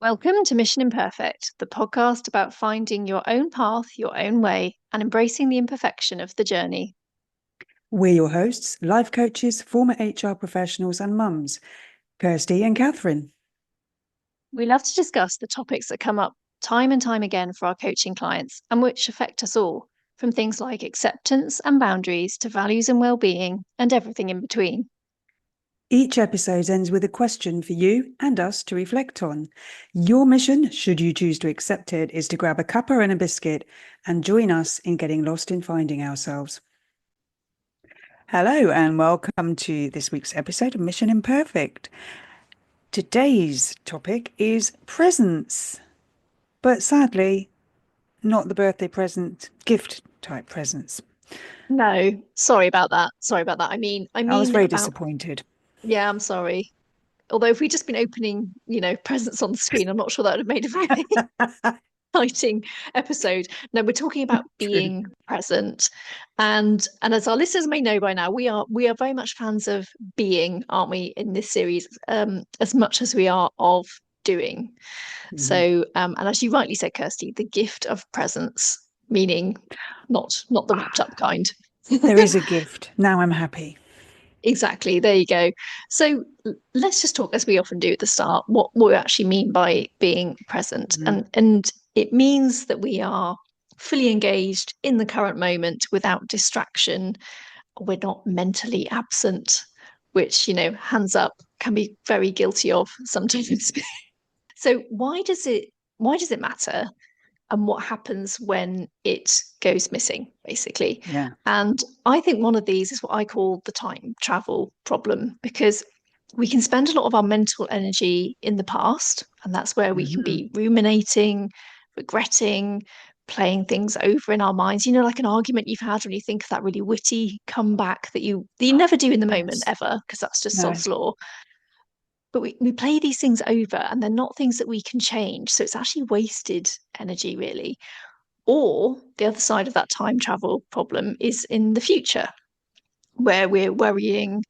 Welcome to Mission Imperfect, the podcast about finding your own path, your own way, and embracing the imperfection of the journey. We're your hosts, life coaches, former HR professionals, and mums, Kirsty and Kathryn. We love to discuss the topics that come up time and time again for our coaching clients and which affect us all, from things like acceptance and boundaries to values and well-being and everything in between. Each episode ends with a question for you and us to reflect on. Your mission, should you choose to accept it, is to grab a cuppa and a biscuit and join us in getting lost in finding ourselves. Hello and welcome to this week's episode of Mission Imperfect. Today's topic is presents, but sadly, not the birthday present, gift type presents. No, sorry about that. Sorry about that. I mean I was very about, disappointed. yeah, I'm sorry. Although if we'd just been opening, presents on the screen, I'm not sure that would have made a very exciting episode. No, we're talking about True. being present, and as our listeners may know by now, we are very much fans of being, aren't we, in this series, as much as we are of doing. Mhm. So, and as you rightly said, Kirsty, the gift of presence, meaning not the wrapped up kind. There is a gift. Now I'm happy. Exactly. There you go. So let's just talk, as we often do at the start, what we actually mean by being present. Mhm. And it means that we are fully engaged in the current moment without distraction. We're not mentally absent, which, hands up, can be very guilty of sometimes. So why does it matter? And what happens when it goes missing, basically. Yeah. And I think one of these is what I call the time travel problem, because we can spend a lot of our mental energy in the past, and that's where we can Mhm. be ruminating, regretting, playing things over in our minds. Like an argument you've had when you think of that really witty comeback that you never do in the moment Yes. ever, because that's just No. sod's law. But we play these things over and they're not things that we can change. So it's actually wasted energy, really. Or the other side of that time travel problem is in the future, where we're worrying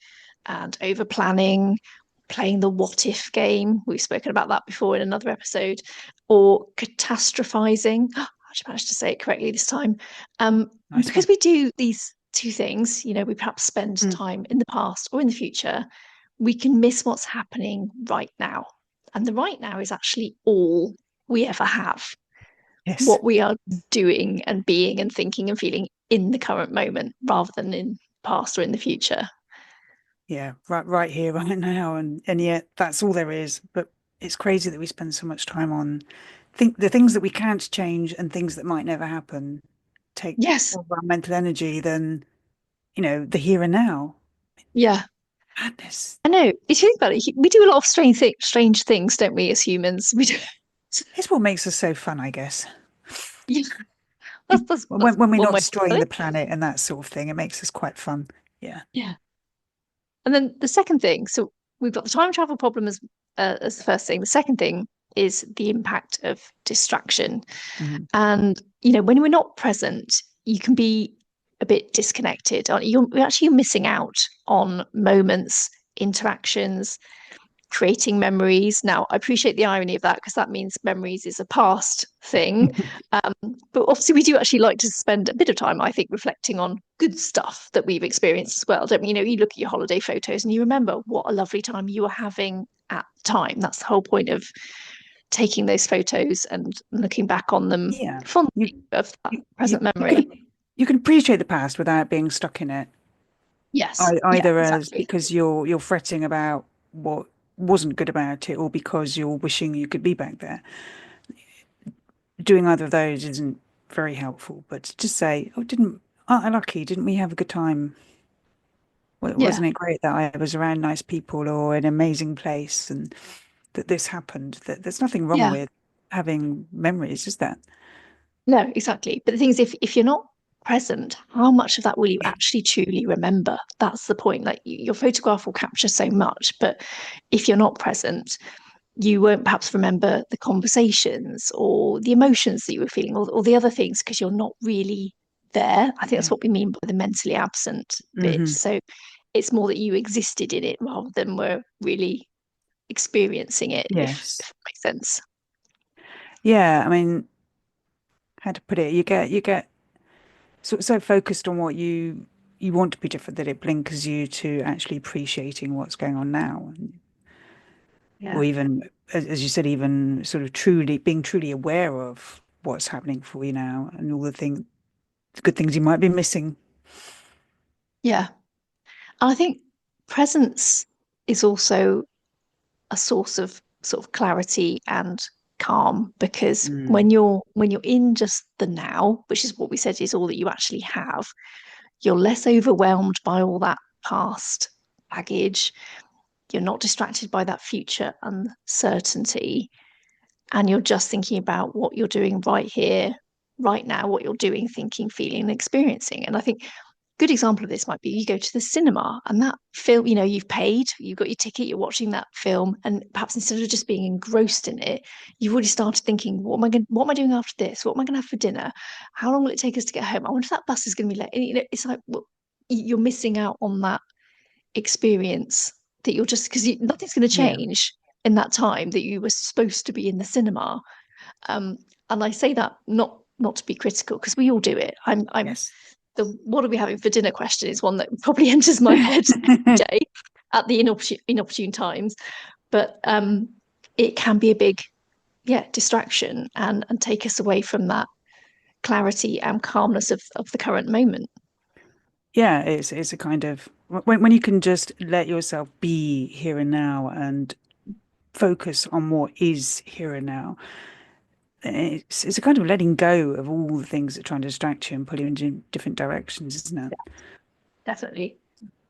and over planning, playing the what if game. We've spoken about that before in another episode, or catastrophizing. I actually managed to say it correctly this time. Nice Because one. we do these two things, we perhaps spend Mm. time in the past or in the future, we can miss what's happening right now. And the right now is actually all we ever have, Yes. what we are doing and being and thinking and feeling in the current moment rather than in the past or in the future. Yeah. Right here, right now. And yet that's all there is. But it's crazy that we spend so much time on the things that we can't change and things that might never happen take Yes. more of our mental energy than, the here and now. Yeah. Madness. I know. If you think about it, we do a lot of strange things, don't we, as humans? We do. It's what makes us so fun, I guess. Yeah, that's When we're one not way to put destroying it. the planet and that sort of thing, it makes us quite fun. Yeah. Yeah. And then the second thing, so we've got the time travel problem as the first thing. The second thing is the impact of distraction. Mhm. And when we're not present, you can be a bit disconnected. You're actually missing out on moments, interactions, creating memories. Now, I appreciate the irony of that because that means memories is a past thing. Um, but obviously, we do actually like to spend a bit of time, I think, reflecting on good stuff that we've experienced as well. Don't we? You look at your holiday photos and you remember what a lovely time you were having at the time. That's the whole point of taking those photos and looking back on them Yeah. fondly You, of that you present you memory. can appreciate the past without being stuck in it. Yes. Yeah, Either as exactly. because you're fretting about what wasn't good about it, or because you're wishing you could be back there. Doing either of those isn't very helpful. But to just say, "Oh, aren't I lucky? Didn't we have a good time? Yeah. Wasn't it great that I was around nice people or an amazing place, and that this happened? That there's nothing wrong Yeah. with having memories, is that?" No, exactly. But the thing is, if you're not present, how much of that will you actually truly remember? That's the point. Like your photograph will capture so much, but if you're not present, you won't perhaps remember the conversations or the emotions that you were feeling or the other things because you're not really there. I think that's Yeah. what we mean by the mentally absent bit. Hmm. So it's more that you existed in it rather than were really experiencing it, if Yes. that makes sense. Yeah, I mean, how to put it? You get so focused on what you want to be different that it blinkers you to actually appreciating what's going on now, or Yeah. even as you said, even sort of truly being truly aware of what's happening for you now and all the good things you might be missing. Yeah. And I think presence is also a source of sort of clarity and calm, because Mm. when you're in just the now, which is what we said is all that you actually have, you're less overwhelmed by all that past baggage. You're not distracted by that future uncertainty, and you're just thinking about what you're doing right here, right now, what you're doing, thinking, feeling, and experiencing. And I think good example of this might be you go to the cinema and that film, you've paid, you've got your ticket, you're watching that film, and perhaps instead of just being engrossed in it, you've already started thinking, what am I doing after this? What am I going to have for dinner? How long will it take us to get home? I wonder if that bus is going to be late. And, it's like, well, you're missing out on that experience that you're just because nothing's going to Yeah. change in that time that you were supposed to be in the cinema. um, and I say that not to be critical, because we all do it. I'm Yes. the what are we having for dinner question is one that probably enters my head every day at the inopportune times. But it can be a big, yeah, distraction, and take us away from that clarity and calmness of the current moment. Yeah, it's a kind of when you can just let yourself be here and now and focus on what is here and now. It's a kind of letting go of all the things that try and distract you and pull you in different directions, isn't it? Definitely.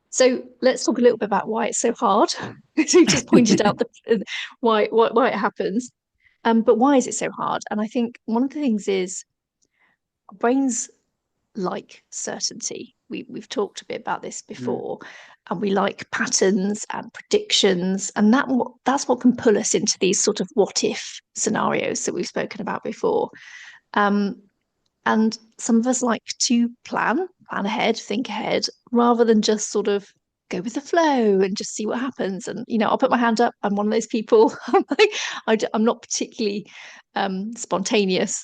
So let's talk a little bit about why it's so hard. So we've just pointed out the why it happens. But why is it so hard? And I think one of the things is our brains like certainty. We've talked a bit about this Mm. before, and we like patterns and predictions, and that's what can pull us into these sort of what if scenarios that we've spoken about before. Um, and some of us like to plan ahead, think ahead, rather than just sort of go with the flow and just see what happens. And, I'll put my hand up. I'm one of those people. I'm like, I'm not particularly spontaneous.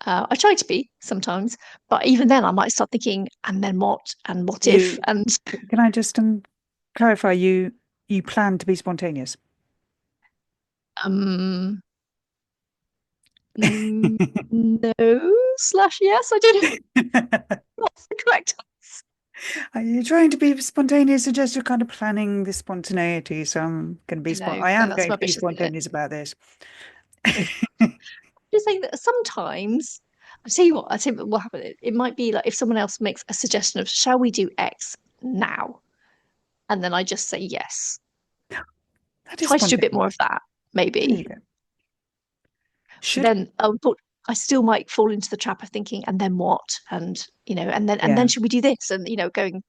I try to be sometimes, but even then I might start thinking, and then what? And what if? You And can I just clarify you plan to be spontaneous? um, no slash yes, I don't know what's the correct. Are you trying to be spontaneous or just you're kind of planning the spontaneity? So I'm going to be No, I no, am that's going to be rubbish, isn't it? spontaneous about this. Just saying that sometimes I tell you what will happen. It might be like if someone else makes a suggestion of shall we do X now? And then I just say yes. That is Try to do a bit spontaneous. more of that, There you maybe. go. But Should then but I still might fall into the trap of thinking, and then what? And and then yeah. should we do this? And going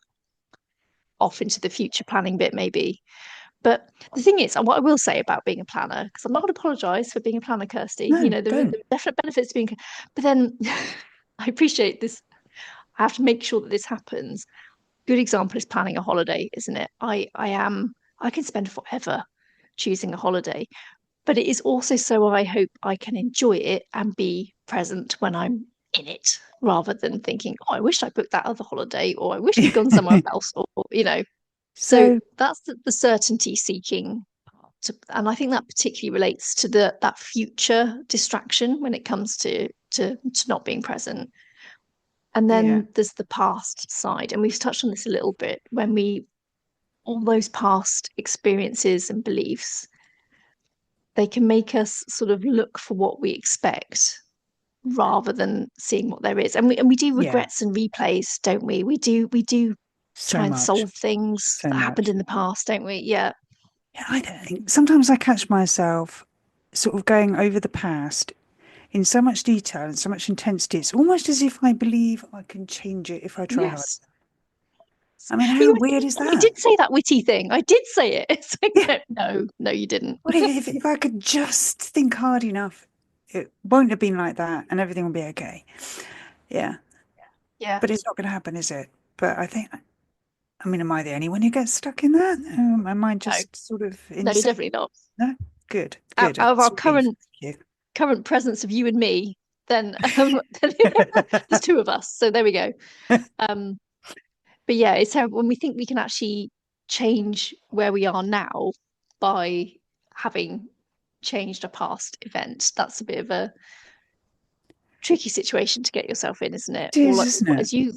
off into the future planning bit maybe. But the thing is, and what I will say about being a planner, because I'm not going to apologise for being a planner, Kirsty. No, There don't. are definite benefits to being, but then I appreciate this. I have to make sure that this happens. Good example is planning a holiday, isn't it? I can spend forever choosing a holiday, but it is also so I hope I can enjoy it and be present when I'm in it, rather than thinking, oh, I wish I booked that other holiday, or I wish we'd gone somewhere else, or. So So that's the certainty seeking part. And I think that particularly relates to that future distraction when it comes to not being present. And yeah, then there's the past side, and we've touched on this a little bit when we all those past experiences and beliefs, they can make us sort of look for what we expect rather than seeing what there is. And we do yeah, regrets and replays, don't we? We do so try and much, solve things so that happened much. in the past, don't we? Yeah. Yeah, I don't think sometimes I catch myself sort of going over the past in so much detail and so much intensity. It's almost as if I believe I can change it if I try hard. Yes. I mean, how You weird is I that? did say that witty thing. I did say it. It's like, Yeah. no, you didn't. What if I could just think hard enough, it won't have been like that and everything will be okay. Yeah. Yeah. But it's not going to happen, is it? But I mean, am I the only one who gets stuck in that? Am I No, just sort of no, you're insane? definitely not. No? Good, Out, good. out of That's our relief. current Thank you. current presence of you and me, then, then there's two of us. So there we go. Um, but yeah, it's how when we think we can actually change where we are now by having changed a past event, that's a bit of a tricky situation to get yourself in, isn't it? It Or is, like isn't it? as you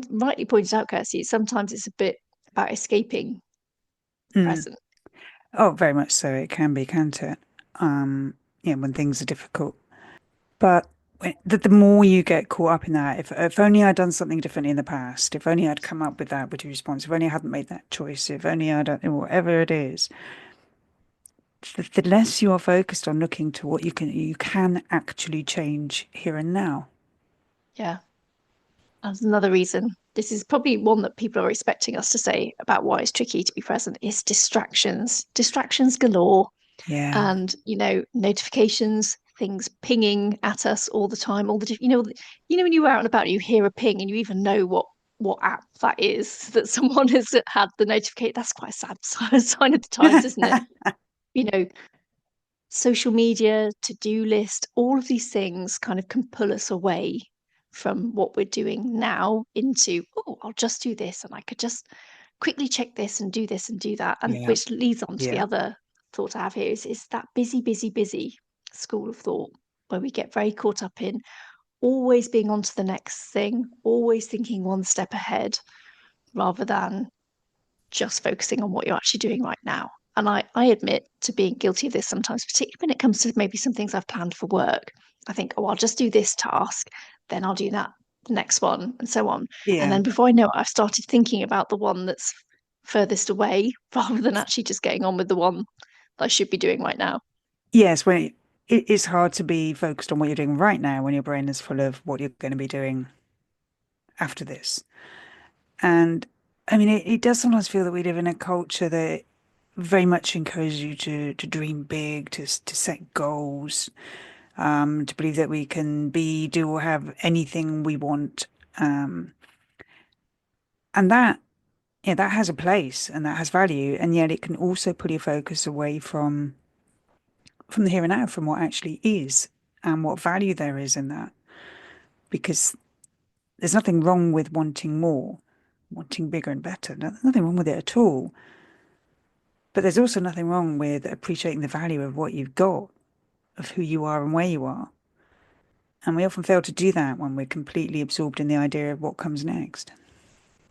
rightly pointed out, Kirsty, sometimes it's a bit about escaping the Mm. present. Oh, very much so. It can be, can't it? Yeah, when things are difficult. But the more you get caught up in that, if only I'd done something differently in the past, if only I'd come up with that witty response, if only I hadn't made that choice, if only I'd done whatever it is, the less you are focused on looking to what you can actually change here and now. Yeah, that's another reason. This is probably one that people are expecting us to say about why it's tricky to be present is distractions galore, Yeah, and notifications, things pinging at us all the time, all the when you're out and about, you hear a ping and you even know what app that is that someone has had the notification. That's quite a sad sign of the times, isn't it? You know, social media, to-do list, all of these things kind of can pull us away from what we're doing now into, oh, I'll just do this and I could just quickly check this and do this and do that. And yeah, which leads on to the yeah, other thought I have here is that busy, busy, busy school of thought where we get very caught up in always being on to the next thing, always thinking one step ahead rather than just focusing on what you're actually doing right now. And I admit to being guilty of this sometimes, particularly when it comes to maybe some things I've planned for work. I think, oh, I'll just do this task, then I'll do that next one, and so on. And yeah. then before I know it, I've started thinking about the one that's furthest away rather than actually just getting on with the one that I should be doing right now. Yes, when it's hard to be focused on what you're doing right now when your brain is full of what you're going to be doing after this. And I mean, it does sometimes feel that we live in a culture that very much encourages you to dream big, to set goals, to believe that we can be, do, or have anything we want. Um, and that, yeah, that has a place and that has value, and yet it can also pull your focus away from the here and now, from what actually is and what value there is in that. Because there's nothing wrong with wanting more, wanting bigger and better. Nothing wrong with it at all. But there's also nothing wrong with appreciating the value of what you've got, of who you are and where you are. And we often fail to do that when we're completely absorbed in the idea of what comes next.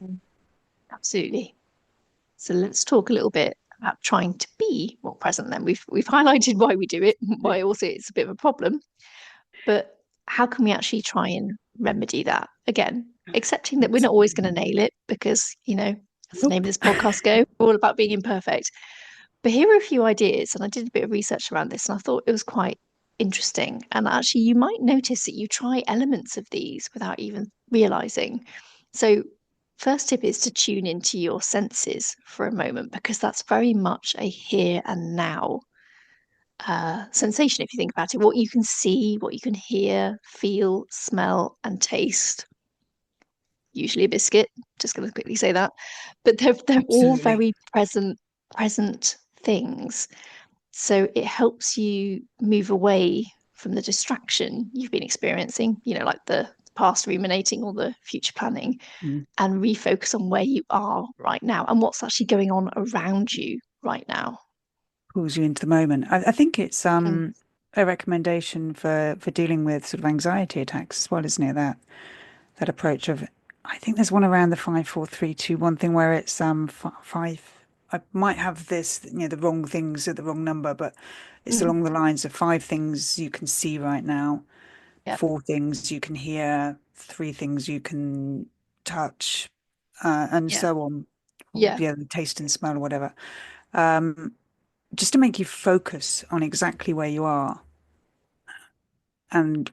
Mm. Absolutely. So let's talk a little bit about trying to be more present then. We've highlighted why we do it, why also it's a bit of a problem, but how can we actually try and remedy that? Again, accepting that we're not always going to nail it because, as the name Nope. of this podcast go, we're all about being imperfect. But here are a few ideas, and I did a bit of research around this, and I thought it was quite interesting. And actually, you might notice that you try elements of these without even realizing. So, first tip is to tune into your senses for a moment because that's very much a here and now sensation. If you think about it, what you can see, what you can hear, feel, smell, and taste. Usually a biscuit. Just going to quickly say that, but they're all Absolutely. very present things. So it helps you move away from the distraction you've been experiencing, like the past ruminating or the future planning, Mm. and refocus on where you are right now and what's actually going on around you right now. Pulls you into the moment. I think it's Mm. a recommendation for dealing with sort of anxiety attacks as well, isn't it? That approach of, I think there's one around the 5, 4, 3, 2, 1 thing where it's five. I might have this, the wrong things at the wrong number, but it's Mm. along the lines of 5 things you can see right now, Yep. 4 things you can hear, 3 things you can touch, and Yeah. so on. Or, Yeah. yeah, the taste and smell or whatever. Um, just to make you focus on exactly where you are and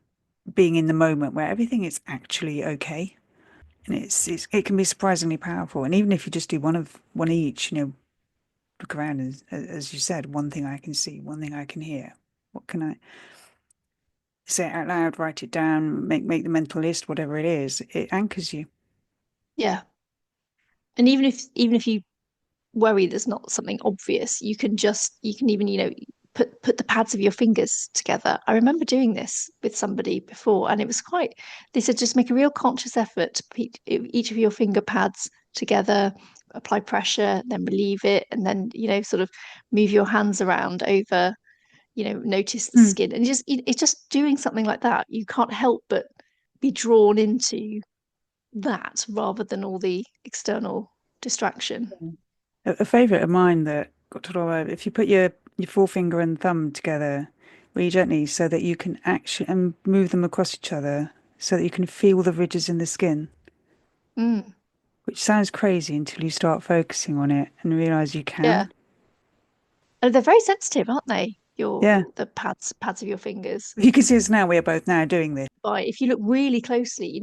being in the moment where everything is actually okay. And it can be surprisingly powerful. And even if you just do one each, look around as you said, 1 thing I can see, 1 thing I can hear. What can I say it out loud, write it down, make the mental list, whatever it is, it anchors you. Yeah. And even if you worry there's not something obvious, you can even, put the pads of your fingers together. I remember doing this with somebody before, and it was quite. They said just make a real conscious effort to put each of your finger pads together, apply pressure, then relieve it, and then sort of move your hands around over. Notice the Mm. skin, and it's just doing something like that. You can't help but be drawn into that rather than all the external distraction. A favorite of mine that got to all over, if you put your forefinger and thumb together really gently so that you can actually and move them across each other so that you can feel the ridges in the skin, Mm, which sounds crazy until you start focusing on it and realize you yeah. can. And they're very sensitive, aren't they? Yeah. The pads of your fingers. If you can see us now, we are both now doing this. But if you look really closely,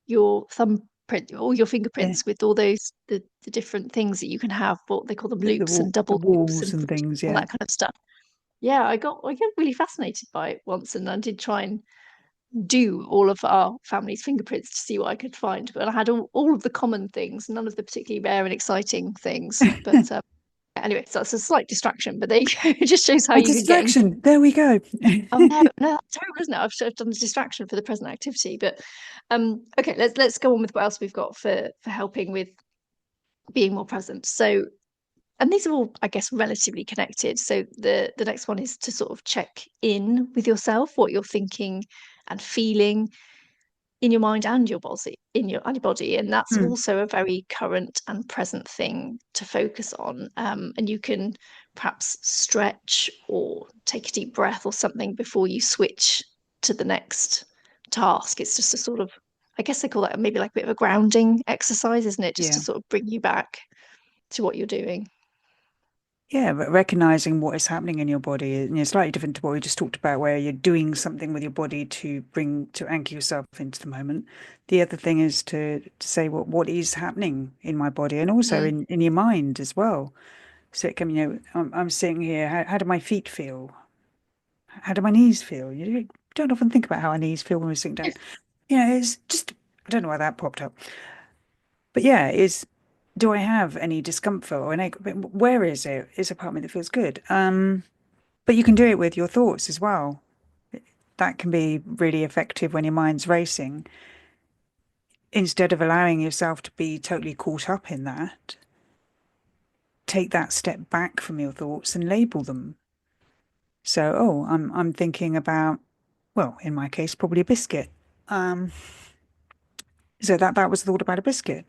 your thumbprint, all your Yeah. fingerprints with all those the different things that you can have, what they call them The loops and the double loops walls and and things, all yeah. that kind of stuff. Yeah, I got really fascinated by it once, and I did try and do all of our family's fingerprints to see what I could find. But I had all of the common things, none of the particularly rare and exciting things. But anyway, so that's a slight distraction, but they it just shows how A you can get into. distraction. There we go. Oh no, no, that's terrible, isn't it? I've done the distraction for the present activity, but okay, let's go on with what else we've got for helping with being more present. So, and these are all, I guess, relatively connected. So the next one is to sort of check in with yourself, what you're thinking and feeling in your mind and your body, your body, and that's Hmm. also a very current and present thing to focus on. And you can perhaps stretch or take a deep breath or something before you switch to the next task. It's just a sort of, I guess they call that maybe like a bit of a grounding exercise, isn't it? Just to Yeah. sort of bring you back to what you're doing. Yeah, but recognizing what is happening in your body is slightly different to what we just talked about, where you're doing something with your body to anchor yourself into the moment. The other thing is to say what is happening in my body and also Mm. in your mind as well. So it can, I'm sitting here. How do my feet feel? How do my knees feel? You don't often think about how our knees feel when we're sitting down. It's just I don't know why that popped up, but yeah, is do I have any discomfort or an ache? Where is it? Is a part of me that feels good? But you can do it with your thoughts as well. That can be really effective when your mind's racing. Instead of allowing yourself to be totally caught up in that, take that step back from your thoughts and label them. So, oh, I'm thinking about, well, in my case, probably a biscuit. Um, so that was the thought about a biscuit.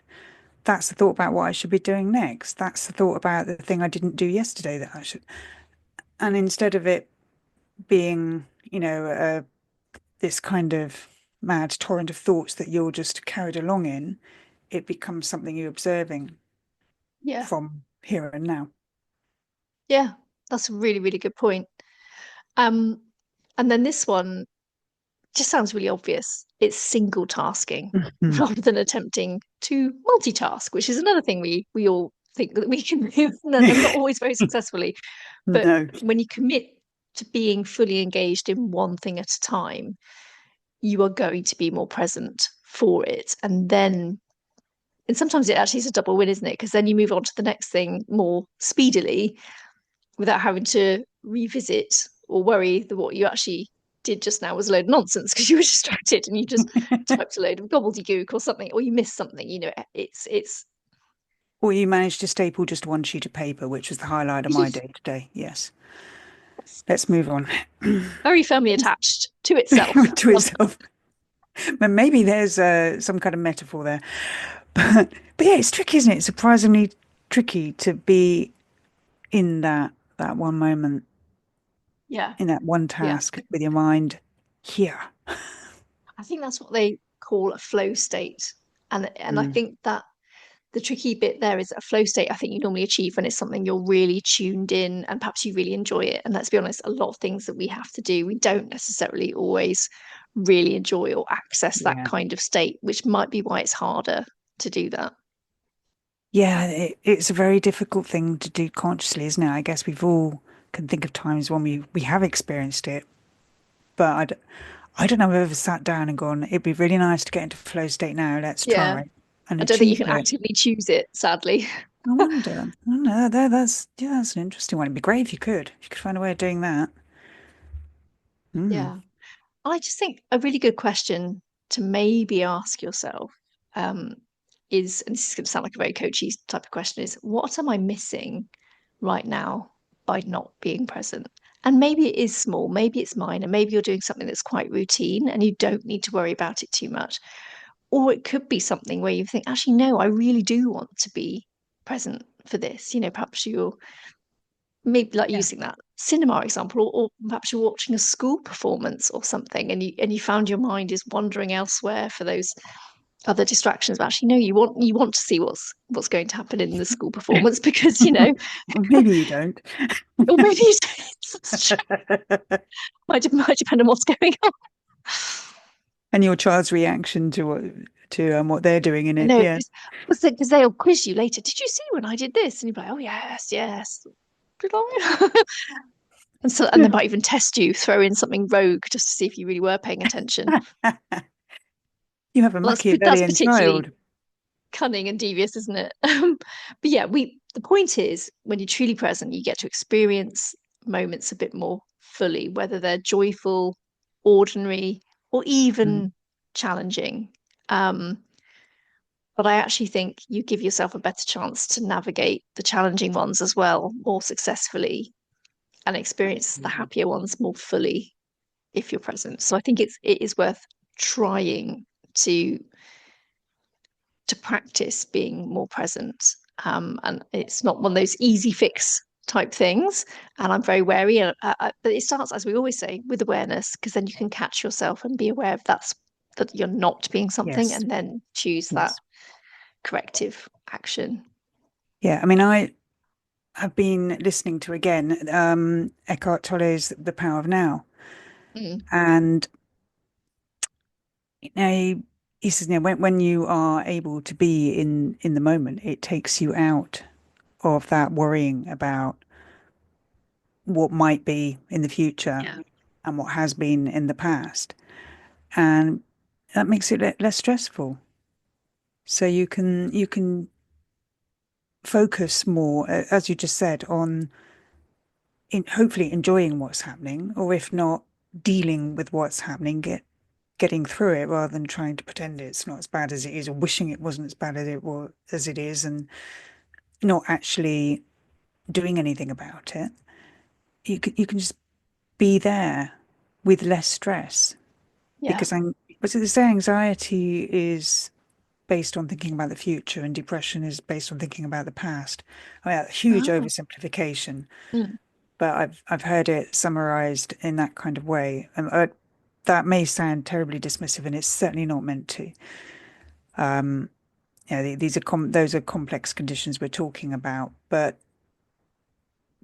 That's the thought about what I should be doing next. That's the thought about the thing I didn't do yesterday that I should. And instead of it being, this kind of mad torrent of thoughts that you're just carried along in, it becomes something you're observing Yeah, from here and now. yeah, that's a really, really good point. Um, and then this one just sounds really obvious. It's single tasking Mhm. rather than attempting to multitask, which is another thing we all think that we can do, and not always very successfully. But No. when you commit to being fully engaged in one thing at a time, you are going to be more present for it. And sometimes it actually is a double win, isn't it? Because then you move on to the next thing more speedily without having to revisit or worry that what you actually did just now was a load of nonsense because you were distracted and you just typed a load of gobbledygook or something, or you missed something. It's Or you managed to staple just one sheet of paper, which was the highlight of my day today. Yes. Let's move on very firmly attached to itself. to itself. But maybe there's some kind of metaphor there. But yeah, it's tricky, isn't it? It's surprisingly tricky to be in that one moment, Yeah, in that one yeah. task with your mind here. I think that's what they call a flow state. And I Mm, think that the tricky bit there is a flow state I think you normally achieve when it's something you're really tuned in and perhaps you really enjoy it. And let's be honest, a lot of things that we have to do, we don't necessarily always really enjoy or access that yeah. kind of state, which might be why it's harder to do that. Yeah, it's a very difficult thing to do consciously, isn't it? I guess we've all can think of times when we have experienced it, but I don't know if I've ever sat down and gone, it'd be really nice to get into flow state now. Let's Yeah. try and I don't think you achieve can it. actively choose it, sadly. I wonder. I don't know. That's an interesting one. It'd be great if you could. If you could find a way of doing that. Mm. Yeah. I just think a really good question to maybe ask yourself um, is, and this is going to sound like a very coachy type of question, is what am I missing right now by not being present? And maybe it is small, maybe it's minor, maybe you're doing something that's quite routine and you don't need to worry about it too much. Or it could be something where you think, actually, no, I really do want to be present for this. Perhaps you're maybe like Yeah. using that cinema example, or perhaps you're watching a school performance or something, and you found your mind is wandering elsewhere for those other distractions. But actually, no, you want to see what's going to happen in the school performance because Well, maybe you don't. or maybe you might depend on what's going on. And your child's reaction to what they're doing in I it. know Yeah. because they'll quiz you later. Did you see when I did this? And you're like, oh yes, yes. Did I? And they Yeah. might even test you, throw in something rogue just to see if you really were paying attention. You have a Well, that's Machiavellian particularly child. cunning and devious, isn't it? But yeah, the point is when you're truly present, you get to experience moments a bit more fully, whether they're joyful, ordinary, or Mm. even challenging. Um, but I actually think you give yourself a better chance to navigate the challenging ones as well more successfully and experience the happier ones more fully if you're present. So I think it is worth trying to practice being more present. And it's not one of those easy fix type things. And I'm very wary. But it starts, as we always say, with awareness, because then you can catch yourself and be aware of that you're not being something, Yes. and then choose that Yes. corrective action. Yeah. I mean, I have been listening to again Eckhart Tolle's The Power of Now, Mm. and he says, when you are able to be in the moment, it takes you out of that worrying about what might be in the future Yeah. and what has been in the past, and that makes it less stressful. So you can focus more, as you just said, on hopefully enjoying what's happening, or if not, dealing with what's happening, getting through it rather than trying to pretend it's not as bad as it is, or wishing it wasn't as bad as it is, and not actually doing anything about it. You can just be there with less stress, Yeah. because as they say, anxiety is based on thinking about the future, and depression is based on thinking about the past. I mean, a huge Ah. oversimplification, Mm. but I've heard it summarized in that kind of way. And that may sound terribly dismissive, and it's certainly not meant to. These are those are complex conditions we're talking about, but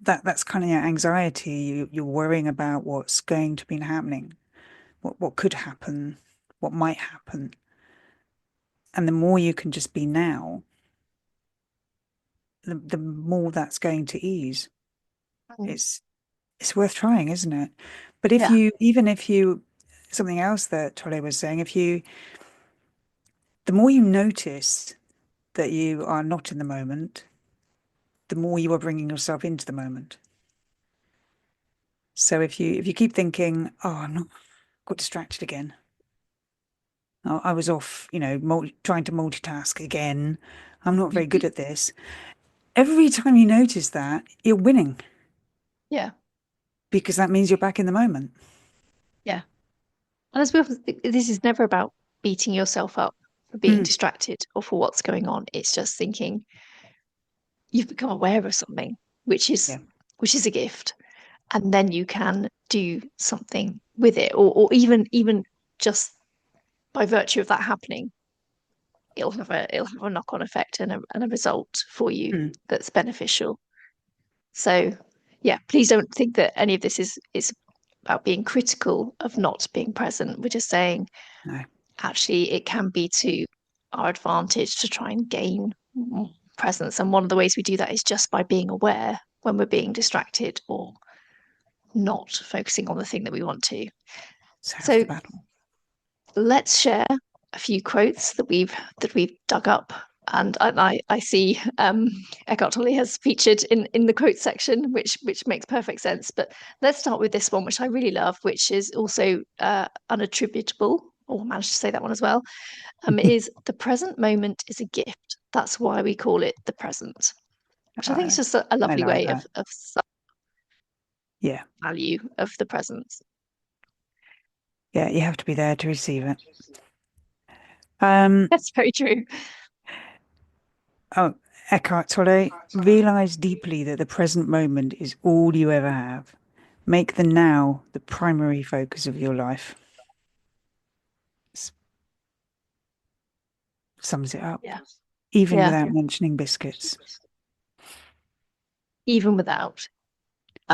that's kind of your anxiety. You're worrying about what's going to be happening, what could happen, what might happen, and the more you can just be now, the more that's going to ease. Mm. It's worth trying, isn't it? But Yeah. even if you, something else that Tole was saying, the more you notice that you are not in the moment, the more you are bringing yourself into the moment. So if you keep thinking, oh, I'm not, got distracted again. I was off, trying to multitask again. I'm not very good at this. Every time you notice that, you're winning, Yeah. because that means you're back in the moment. Yeah. And as we often, this is never about beating yourself up for being Mm, distracted or for what's going on. It's just thinking you've become aware of something, which is yeah, which is a gift, and then you can do something with it, or even just by virtue of that happening, it'll have a knock-on effect and a result for you mm, that's beneficial. So yeah, please don't think that any of this is about being critical of not being present. We're just saying no, actually it can be to our advantage to try and gain presence. And one of the ways we do that is just by being aware when we're being distracted or not focusing on the thing that we want to. it's half the So battle. let's share a few quotes that we've dug up And I see Eckhart Tolle has featured in the quote section, which makes perfect sense. But let's start with this one, which I really love, which is also unattributable. Or managed to say that one as well. Is the present moment is a gift. That's why we call it the present, which I think is just a I lovely like way that. of Yeah. value of the present. Yeah, you have to be there to receive it. Um, That's very true. oh, Eckhart Tolle, realize deeply that the present moment is all you ever have. Make the now the primary focus of your life. S- Sums it up, Yeah. even Yeah. without mentioning biscuits. Even without.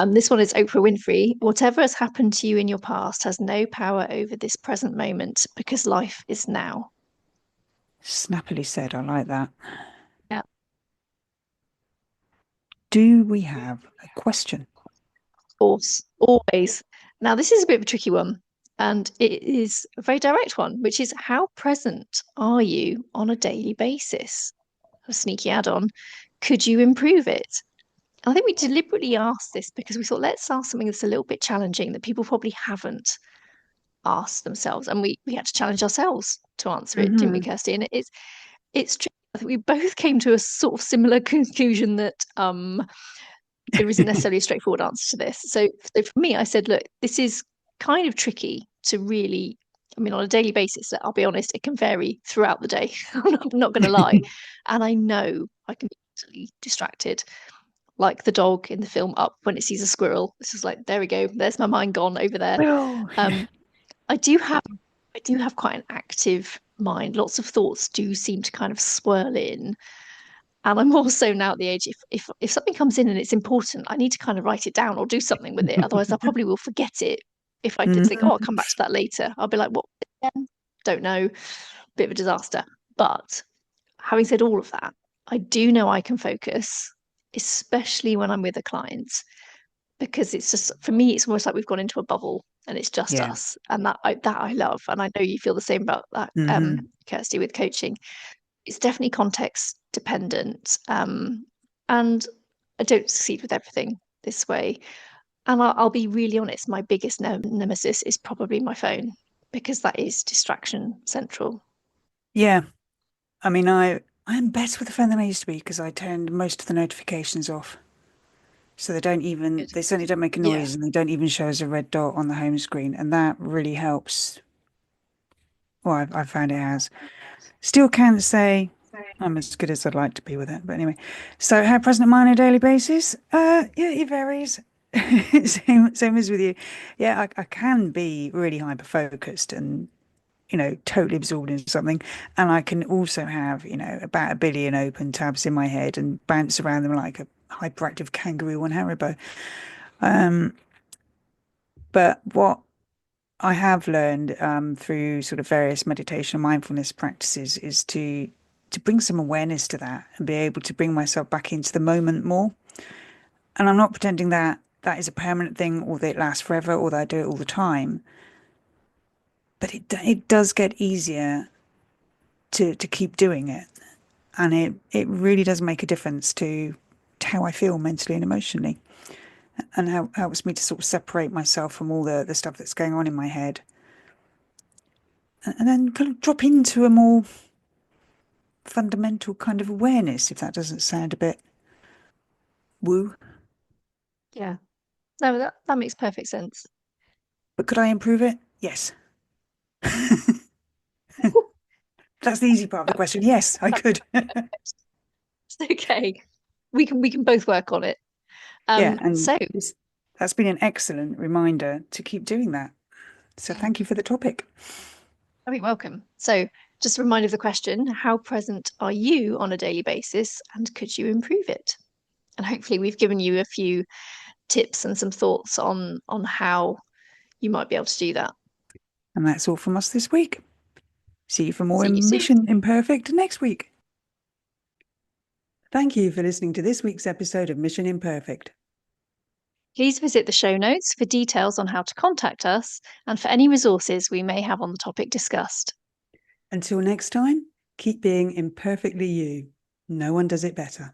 This one is Oprah Winfrey. Whatever has happened to you in your past has no power over this present moment because life is now. Snappily said, I like that. Yeah. Do we have a question? Of course. Always. Now, this is a bit of a tricky one. And it is a very direct one, which is how present are you on a daily basis? A sneaky add on. Could you improve it? And I think we deliberately asked this because we thought, let's ask something that's a little bit challenging that people probably haven't asked themselves. And we had to challenge ourselves to answer it, didn't we, Hmm. Kirsty? And it's true. I think we both came to a sort of similar conclusion that there isn't necessarily a straightforward answer to this. So for me, I said, look, this is kind of tricky to really. I mean, on a daily basis, I'll be honest, it can vary throughout the day. I'm not going to lie, and I know I can be easily distracted, like the dog in the film Up when it sees a squirrel. This is like, there we go. There's my mind gone over there. Oh, yeah. Um, I do have I do have quite an active mind. Lots of thoughts do seem to kind of swirl in. And I'm also now at the age if something comes in and it's important, I need to kind of write it down or do something with it. Otherwise, I probably will forget it. If I did think, oh, I'll Mhm. come back to that later, I'll be like, what again? Don't know. Bit of a disaster. But having said all of that, I do know I can focus, especially when I'm with a client, because it's just for me, it's almost like we've gone into a bubble and it's just Yeah. us, and that I love, and I know you feel the same about that, Hmm. Kirsty, with coaching. It's definitely context dependent, and I don't succeed with everything this way. And I'll be really honest, my biggest nemesis is probably my phone because that is distraction central. Yeah. I mean, I'm better with the phone than I used to be because I turned most of the notifications off. So Good. they certainly don't make a Yeah. noise and they don't even show as a red dot on the home screen. And that really helps. Well, I've found it has. Still can't say I'm as good as I'd like to be with it. But anyway, so how present am I on a daily basis? Yeah, it varies. Same as with you. Yeah, I can be really hyper focused and, totally absorbed in something. And I can also have, about a billion open tabs in my head and bounce around them like a hyperactive kangaroo on Haribo. But what I have learned through sort of various meditation and mindfulness practices is to bring some awareness to that and be able to bring myself back into the moment more. And I'm not pretending that that is a permanent thing or that it lasts forever or that I do it all the time. But it does get easier to keep doing it, and it really does make a difference to how I feel mentally and emotionally, and how helps me to sort of separate myself from all the stuff that's going on in my head, and then kind of drop into a more fundamental kind of awareness, if that doesn't sound a bit woo. Yeah. No, that makes perfect sense. But could I improve it? Yes. That's the easy part of the question. Yes, I could. It's okay. We can both work on it. Yeah, and So that's been an excellent reminder to keep doing that. So thank you for the topic. very welcome. So just a reminder of the question, how present are you on a daily basis and could you improve it? And hopefully we've given you a few tips and some thoughts on how you might be able to do that. And that's all from us this week. See you for more See you soon. Mission Imperfect next week. Thank you for listening to this week's episode of Mission Imperfect. Please visit the show notes for details on how to contact us and for any resources we may have on the topic discussed. Until next time, Keep being imperfectly you. No one does it better.